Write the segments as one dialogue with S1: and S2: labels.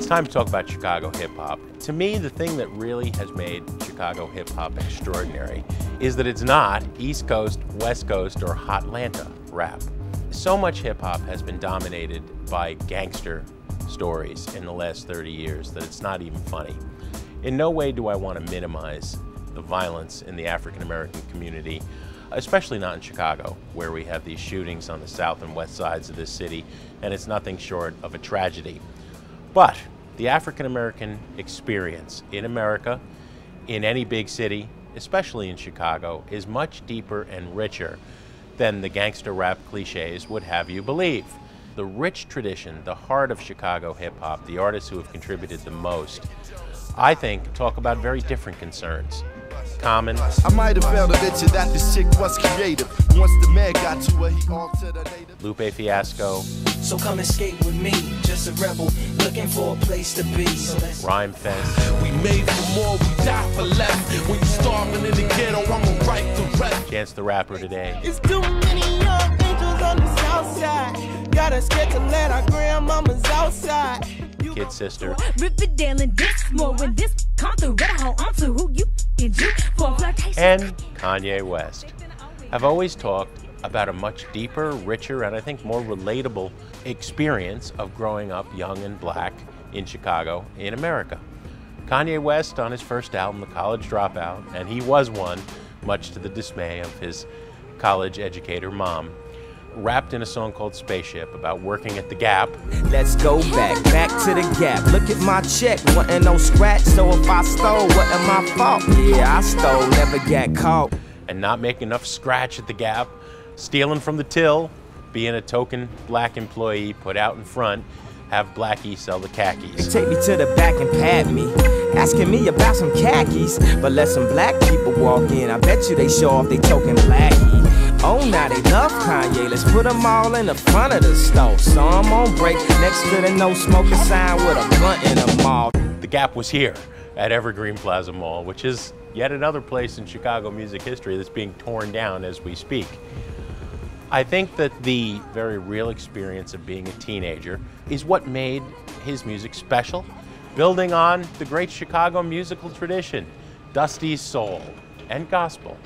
S1: time to talk about Chicago hip-hop. To me, the thing that really has made Chicago hip-hop extraordinary is that it's not East Coast, West Coast, or Hotlanta rap. So much hip-hop has been dominated by gangster stories in the last 30 years that it's not even funny. In no way do I want to minimize the violence in the African-American community, especially not in Chicago, where we have these shootings on the south and west sides of this city, and it's nothing short of a tragedy. But the African-American experience in America, in any big city, especially in Chicago, is much deeper and richer than the gangster rap cliches would have you believe. The rich tradition, the heart of Chicago hip-hop, the artists who have contributed the most, I think, talk about very different concerns. Common.
S2: I might have felt a bitch that this chick was creative. Once the man got to her, he altered her native.
S1: Lupe Fiasco.
S3: So come escape with me, just a rebel, looking for a place to be.
S1: Rhyme Fest.
S4: We made for more, we die for less. When you starving in the ghetto, I'ma write the rest.
S1: Chance the Rapper today.
S5: It's too many young angels on the south side. Got us scared to let our grandmamas outside.
S1: Kid Sister.
S6: Riverdale and this more when this come through, better hold on to who you can do for flirtation.
S1: And Kanye West. I've always talked about a much deeper, richer, and I think more relatable experience of growing up young and black in Chicago, in America. Kanye West on his first album, The College Dropout, and he was one, much to the dismay of his college educator mom, rapped in a song called Spaceship about working at the Gap.
S3: Let's go back to the Gap. Look at my check, wasn't no scratch, so if I stole, wasn't my fault. Yeah, I stole, never got caught.
S1: And not making enough scratch at the Gap, stealing from the till, being a token black employee put out in front, have Blackie sell the khakis.
S3: Take me to the back and pat me, asking me about some khakis, but let some black people walk in, I bet you they show off they token Blackie. Oh, now they love Kanye, let's put them all in the front of the store. So I'm on break next to the no smoking sign with a blunt in the mall.
S1: The Gap was here at Evergreen Plaza Mall, which is yet another place in Chicago music history that's being torn down as we speak. I think that the very real experience of being a teenager is what made his music special, building on the great Chicago musical tradition, Dusty's soul and gospel.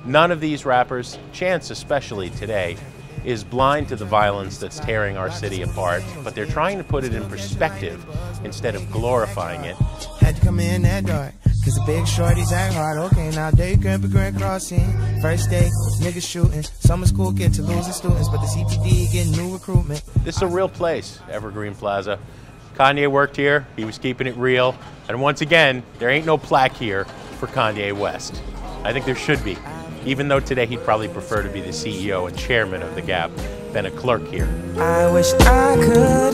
S1: None of these rappers, Chance especially today, is blind to the violence that's tearing our city apart, but they're trying to put it in perspective instead of glorifying it.
S5: Had to come in that dark, cause the big shorties act hard. Okay, now day Grandpa Grand Crossing. First day, niggas shooting. Summer school kids to losing students, but the CPD getting new recruitment.
S1: This is a real place, Evergreen Plaza. Kanye worked here, he was keeping it real, and once again, there ain't no plaque here for Kanye West. I think there should be, even though today he'd probably prefer to be the CEO and chairman of the Gap than a clerk here.
S3: I wish I could